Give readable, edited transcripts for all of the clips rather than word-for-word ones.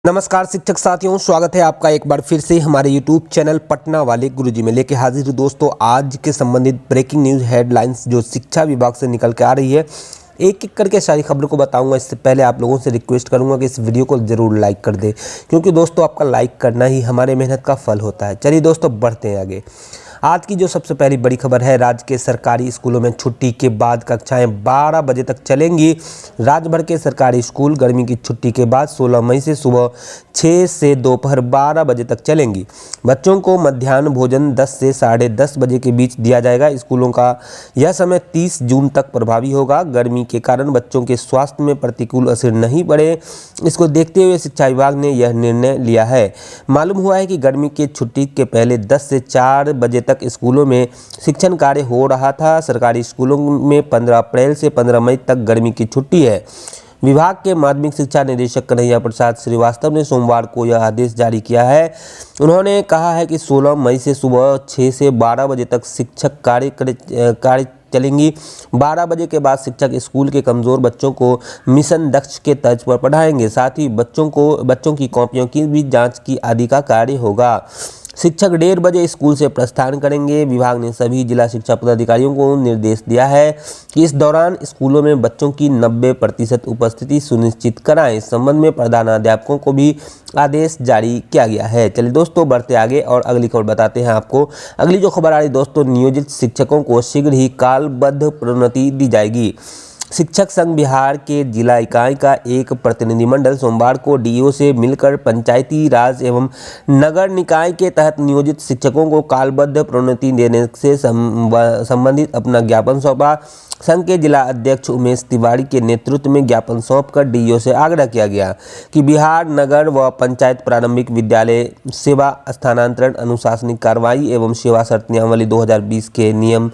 नमस्कार शिक्षक साथियों, स्वागत है आपका एक बार फिर से हमारे YouTube चैनल पटना वाले गुरुजी में। लेके हाजिर हूँ दोस्तों आज के संबंधित ब्रेकिंग न्यूज़ हेडलाइंस जो शिक्षा विभाग से निकल के आ रही है। एक एक करके सारी खबरों को बताऊंगा। इससे पहले आप लोगों से रिक्वेस्ट करूंगा कि इस वीडियो को ज़रूर लाइक कर दें, क्योंकि दोस्तों आपका लाइक करना ही हमारे मेहनत का फल होता है। चलिए दोस्तों बढ़ते हैं आगे। आज की जो सबसे पहली बड़ी खबर है, राज्य के सरकारी स्कूलों में छुट्टी के बाद कक्षाएं 12 बजे तक चलेंगी। राज्य भर के सरकारी स्कूल गर्मी की छुट्टी के बाद 16 मई से सुबह 6 से दोपहर 12 बजे तक चलेंगी। बच्चों को मध्याह्न भोजन 10 से 10:30 बजे के बीच दिया जाएगा। स्कूलों का यह समय 30 जून तक प्रभावी होगा। गर्मी के कारण बच्चों के स्वास्थ्य में प्रतिकूल असर नहीं पड़े, इसको देखते हुए शिक्षा विभाग ने यह निर्णय लिया है। मालूम हुआ है कि गर्मी की छुट्टी के पहले 10 से 4 बजे तक स्कूलों में शिक्षण कार्य हो रहा था। सरकारी स्कूलों में 15 अप्रैल से 15 मई तक गर्मी की छुट्टी है। विभाग के माध्यमिक शिक्षा निदेशक कन्हैया प्रसाद श्रीवास्तव ने सोमवार को यह आदेश जारी किया है। उन्होंने कहा है कि 16 मई से सुबह 6 से 12 बजे तक शिक्षक कार्य चलेंगी। 12 बजे के बाद शिक्षक स्कूल के कमज़ोर बच्चों को मिशन दक्ष के तर्ज पर पढ़ाएंगे। साथ ही बच्चों की कॉपियों की भी जांच की आदि का कार्य होगा। शिक्षक 1:30 बजे स्कूल से प्रस्थान करेंगे। विभाग ने सभी जिला शिक्षा पदाधिकारियों को निर्देश दिया है कि इस दौरान स्कूलों में बच्चों की 90% उपस्थिति सुनिश्चित कराएं। इस संबंध में प्रधानाध्यापकों को भी आदेश जारी किया गया है। चलिए दोस्तों बढ़ते आगे और अगली खबर बताते हैं आपको। अगली जो खबर आ रही दोस्तों, नियोजित शिक्षकों को शीघ्र ही कालबद्ध प्रोन्नति दी जाएगी। शिक्षक संघ बिहार के जिला इकाई का एक प्रतिनिधिमंडल सोमवार को डीओ से मिलकर पंचायती राज एवं नगर निकाय के तहत नियोजित शिक्षकों को कालबद्ध प्रोन्नति देने से संबंधित अपना ज्ञापन सौंपा। संघ के जिला अध्यक्ष उमेश तिवारी के नेतृत्व में ज्ञापन सौंपकर डीओ से आग्रह किया गया कि बिहार नगर व पंचायत प्रारंभिक विद्यालय सेवा स्थानांतरण अनुशासनिक कार्रवाई एवं सेवा शर्त नियमावली 2020 के नियम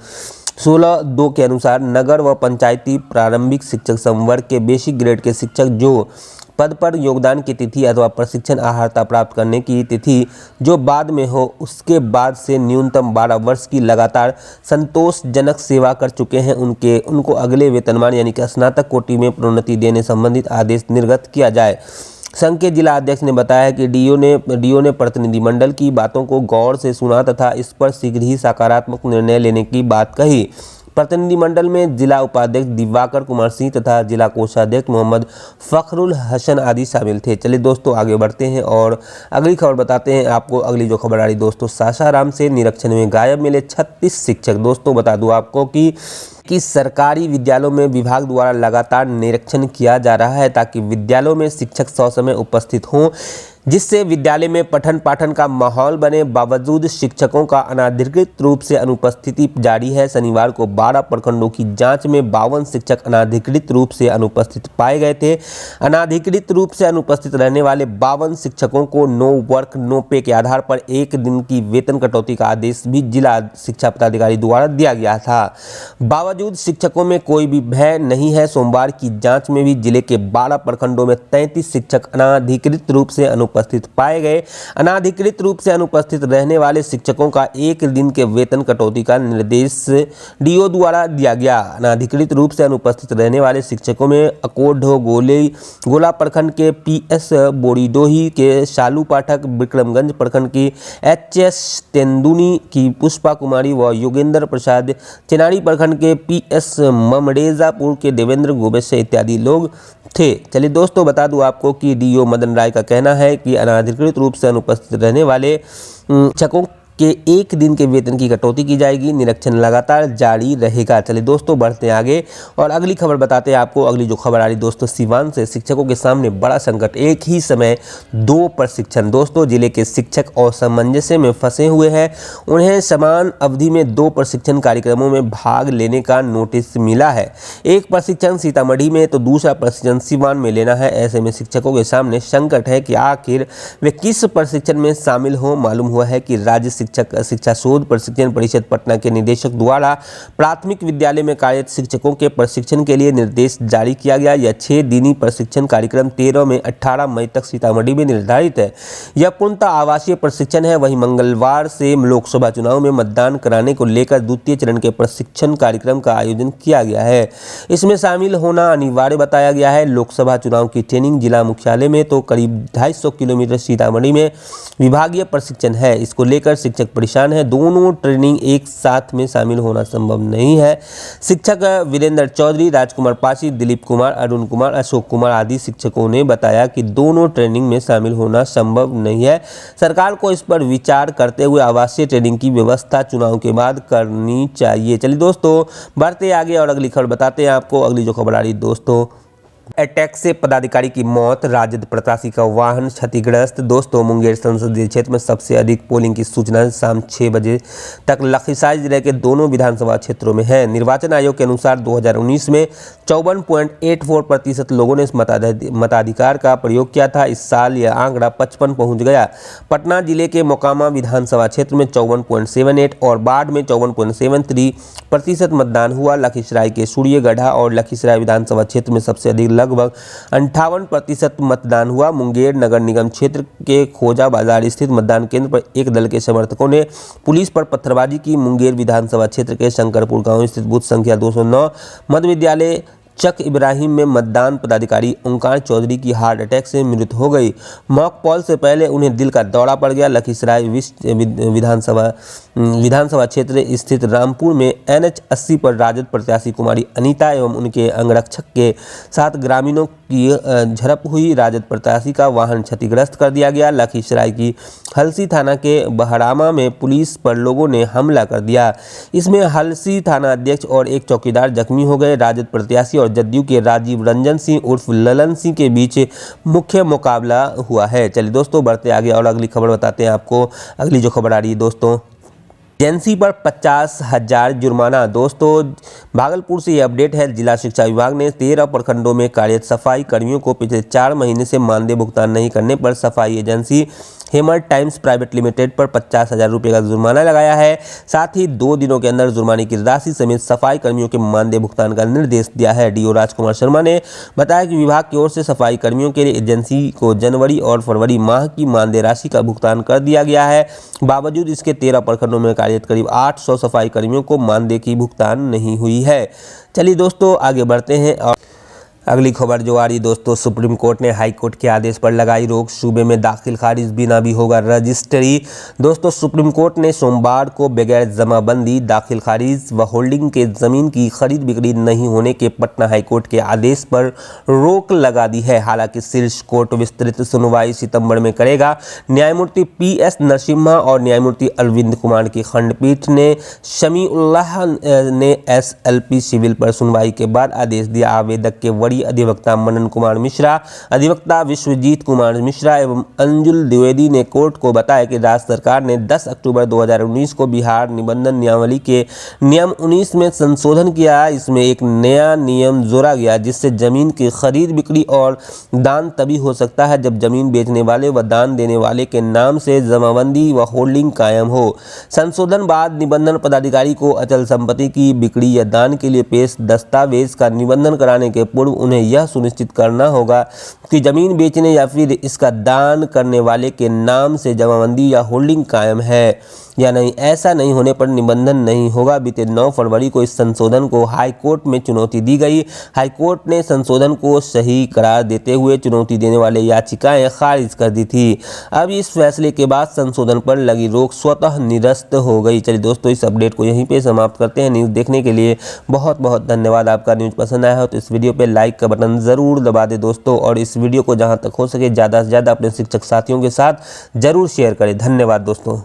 16(2) के अनुसार नगर व पंचायती प्रारंभिक शिक्षक संवर्ग के बेसिक ग्रेड के शिक्षक जो पद पर योगदान की तिथि अथवा प्रशिक्षण अर्हता प्राप्त करने की तिथि जो बाद में हो, उसके बाद से न्यूनतम 12 वर्ष की लगातार संतोषजनक सेवा कर चुके हैं, उनको अगले वेतनमान यानी कि स्नातक कोटि में प्रोन्नति देने संबंधित आदेश निर्गत किया जाए। संघ के जिला अध्यक्ष ने बताया कि डीओ ने प्रतिनिधिमंडल की बातों को गौर से सुना तथा इस पर शीघ्र ही सकारात्मक निर्णय लेने की बात कही। प्रतिनिधिमंडल में जिला उपाध्यक्ष दिवाकर कुमार सिंह तथा जिला कोषाध्यक्ष मोहम्मद फखरुल हसन आदि शामिल थे। चलिए दोस्तों आगे बढ़ते हैं और अगली खबर बताते हैं आपको। अगली जो खबर आ रही दोस्तों, सासाराम से निरीक्षण में गायब मिले 36 शिक्षक। दोस्तों बता दूं आपको कि सरकारी विद्यालयों में विभाग द्वारा लगातार निरीक्षण किया जा रहा है ताकि विद्यालयों में शिक्षक ससमय उपस्थित हों, जिससे विद्यालय में पठन पाठन का माहौल बने। बावजूद शिक्षकों का अनाधिकृत रूप से अनुपस्थिति जारी है। शनिवार को 12 प्रखंडों की जांच में 52 शिक्षक अनाधिकृत रूप से अनुपस्थित पाए गए थे। अनाधिकृत रूप से अनुपस्थित रहने वाले 52 शिक्षकों को नो वर्क नो पे के आधार पर 1 दिन की वेतन कटौती का आदेश भी जिला शिक्षा पदाधिकारी द्वारा दिया गया था। बावजूद शिक्षकों में कोई भी भय नहीं है। सोमवार की जाँच में भी जिले के 12 प्रखंडों में 33 शिक्षक अनाधिकृत रूप से उपस्थित पाए गए। अनाधिकृत रूप से अनुपस्थित रहने वाले शिक्षकों का 1 दिन के वेतन कटौती का निर्देश डीओ द्वारा दिया गया। अनाधिकृत रूप से अनुपस्थित रहने वाले शिक्षकों में अकोढ़ गोला प्रखंड के पीएस बोरीडोही के शालू पाठक, विक्रमगंज प्रखंड की एचएस तेंदुनी की पुष्पा कुमारी व योगेंद्र प्रसाद, चेनारी प्रखंड के पीएस ममरेजापुर के देवेंद्र गोबेसे इत्यादि लोग थे। चलिए दोस्तों बता दूं आपको कि डीओ मदन राय का कहना है कि अनाधिकृत रूप से अनुपस्थित रहने वाले शिक्षकों के 1 दिन के वेतन की कटौती की जाएगी। निरीक्षण लगातार जारी रहेगा। चलिए दोस्तों बढ़ते हैं आगे और अगली खबर बताते हैं आपको। अगली जो खबर आ रही दोस्तों, सीवान से शिक्षकों के सामने बड़ा संकट, एक ही समय 2 प्रशिक्षण। दोस्तों जिले के शिक्षक असमंजस्य में फंसे हुए हैं। उन्हें समान अवधि में 2 प्रशिक्षण कार्यक्रमों में भाग लेने का नोटिस मिला है। एक प्रशिक्षण सीतामढ़ी में तो दूसरा प्रशिक्षण सीवान में लेना है। ऐसे में शिक्षकों के सामने संकट है कि आखिर वे किस प्रशिक्षण में शामिल हों। मालूम हुआ है कि राज्य शिक्षा शोध प्रशिक्षण परिषद पटना के निदेशक द्वारा प्राथमिक विद्यालय में कार्यरत शिक्षकों के प्रशिक्षण के लिए निर्देश जारी किया गया। यह 6 दिनी प्रशिक्षण कार्यक्रम 13 में 18 मई तक सीतामढ़ी में निर्धारित है। यह पूर्णतः आवासीय प्रशिक्षण है। वहीं मंगलवार से लोकसभा चुनाव में मतदान कराने को लेकर द्वितीय चरण के प्रशिक्षण कार्यक्रम का आयोजन किया गया है। इसमें शामिल होना अनिवार्य बताया गया है। लोकसभा चुनाव की ट्रेनिंग जिला मुख्यालय में तो करीब 250 किलोमीटर सीतामढ़ी में विभागीय प्रशिक्षण है। इसको लेकर शिक्षक परेशान है। दोनों ट्रेनिंग एक साथ में शामिल होना संभव नहीं है। शिक्षक वीरेंद्र चौधरी, राजकुमार पासी, दिलीप कुमार, अरुण कुमार, अशोक कुमार आदि शिक्षकों ने बताया कि दोनों ट्रेनिंग में शामिल होना संभव नहीं है। सरकार को इस पर विचार करते हुए आवासीय ट्रेनिंग की व्यवस्था चुनाव के बाद करनी चाहिए। चलिए दोस्तों बढ़ते आगे और अगली खबर बताते हैं आपको। अगली जो खबर आ रही दोस्तों, अटैक से पदाधिकारी की मौत, राजद प्रत्याशी का वाहन क्षतिग्रस्त। दोस्तों मुंगेर संसदीय क्षेत्र में सबसे अधिक पोलिंग की सूचना शाम 6 बजे तक लखीसराय जिले के दोनों विधानसभा क्षेत्रों में है। निर्वाचन आयोग के अनुसार 2019 में 54.84% लोगों ने इस मताधिकार का प्रयोग किया था। इस साल यह आंकड़ा 55 पहुंच गया। पटना जिले के मोकामा विधानसभा क्षेत्र में 54.78 और बाढ़ में 54.73% मतदान हुआ। लखीसराय के सूर्यगढ़ा और लखीसराय विधानसभा क्षेत्र में सबसे अधिक लगभग 58% मतदान हुआ। मुंगेर नगर निगम क्षेत्र के खोजा बाजार स्थित मतदान केंद्र पर एक दल के समर्थकों ने पुलिस पर पत्थरबाजी की। मुंगेर विधानसभा क्षेत्र के शंकरपुर गांव स्थित बूथ संख्या 209 मध्य विद्यालय चक इब्राहिम में मतदान पदाधिकारी ओंकार चौधरी की हार्ट अटैक से मृत्यु हो गई। मॉक पॉल से पहले उन्हें दिल का दौरा पड़ गया। लखीसराय विधानसभा क्षेत्र स्थित रामपुर में NH 80 पर राजद प्रत्याशी कुमारी अनीता एवं उनके अंगरक्षक के साथ ग्रामीणों की झड़प हुई। राजद प्रत्याशी का वाहन क्षतिग्रस्त कर दिया गया। लखीसराय की हलसी थाना के बहरामा में पुलिस पर लोगों ने हमला कर दिया। इसमें हलसी थाना अध्यक्ष और एक चौकीदार जख्मी हो गए। राजद प्रत्याशी और जदयू के राजीव रंजन सिंह उर्फ ललन सिंह के बीच मुख्य मुकाबला हुआ है। चलिए दोस्तों बढ़ते आगे और अगली खबर बताते हैं आपको। अगली जो खबर आ रही है दोस्तों, एजेंसी पर 50,000 जुर्माना। दोस्तों भागलपुर से ये अपडेट है। जिला शिक्षा विभाग ने 13 प्रखंडों में कार्यरत सफाई कर्मियों को पिछले 4 महीने से मानदेय भुगतान नहीं करने पर सफाई agency hammer times private limited पर 50,000 रुपये का जुर्माना लगाया है। साथ ही 2 दिनों के अंदर जुर्माने की राशि समेत सफाई कर्मियों के मानदेय भुगतान का निर्देश दिया है। डीओ राजकुमार शर्मा ने बताया कि विभाग की ओर से सफाई कर्मियों के लिए एजेंसी को जनवरी और फरवरी माह की मानदेय राशि का भुगतान कर दिया गया है। बावजूद इसके 13 प्रखंडों में कार्यरत करीब 800 सफाई कर्मियों को मानदेय की भुगतान नहीं हुई है। चलिए दोस्तों आगे बढ़ते हैं और अगली खबर जो आ रही दोस्तों, सुप्रीम कोर्ट ने हाई कोर्ट के आदेश पर लगाई रोक। सूबे में दाखिल खारिज बिना भी होगा रजिस्ट्री। दोस्तों सुप्रीम कोर्ट ने सोमवार को बगैर जमाबंदी दाखिल खारिज व होल्डिंग के जमीन की खरीद बिक्री नहीं होने के पटना हाई कोर्ट के आदेश पर रोक लगा दी है। हालांकि शीर्ष कोर्ट विस्तृत सुनवाई सितंबर में करेगा। न्यायमूर्ति PS नरसिम्हा और न्यायमूर्ति अरविंद कुमार की खंडपीठ ने शमीउल्लाह ने SLP सिविल पर सुनवाई के बाद आदेश दिया। आवेदक के वरीय अधिवक्ता मनन कुमार मिश्रा, अधिवक्ता विश्वजीत कुमार मिश्रा एवं अंजुल द्विवेदी ने कोर्ट को बताया कि राज्य सरकार ने 10 अक्टूबर 2019 को बिहार निबंधन नियमावली के नियम 19 में संशोधन किया। इसमें एक नया नियम जोड़ा गया जिससे जमीन की खरीद बिक्री और दान तभी हो सकता है जब जमीन बेचने वाले व दान देने वाले के नाम से जमाबंदी व होल्डिंग कायम हो। संशोधन बाद निबंधन पदाधिकारी को अचल संपत्ति की बिक्री या दान के लिए पेश दस्तावेज का निबंधन कराने के पूर्व उन्हें यह सुनिश्चित करना होगा कि जमीन बेचने या फिर इसका दान करने वाले के नाम से जमाबंदी या होल्डिंग कायम है या नहीं। ऐसा नहीं होने पर निबंधन नहीं होगा। बीते 9 फरवरी को इस संशोधन को हाई कोर्ट में चुनौती दी गई। हाई कोर्ट ने संशोधन को सही करार देते हुए चुनौती देने वाले याचिकाएं खारिज कर दी थी। अब इस फैसले के बाद संशोधन पर लगी रोक स्वतः निरस्त हो गई। चलिए दोस्तों इस अपडेट को यहीं पे समाप्त करते हैं। न्यूज़ देखने के लिए बहुत बहुत धन्यवाद। आपका न्यूज़ पसंद आया हो तो इस वीडियो पर लाइक का बटन ज़रूर दबा दे दोस्तों, और इस वीडियो को जहाँ तक हो सके ज़्यादा से ज़्यादा अपने शिक्षक साथियों के साथ ज़रूर शेयर करें। धन्यवाद दोस्तों।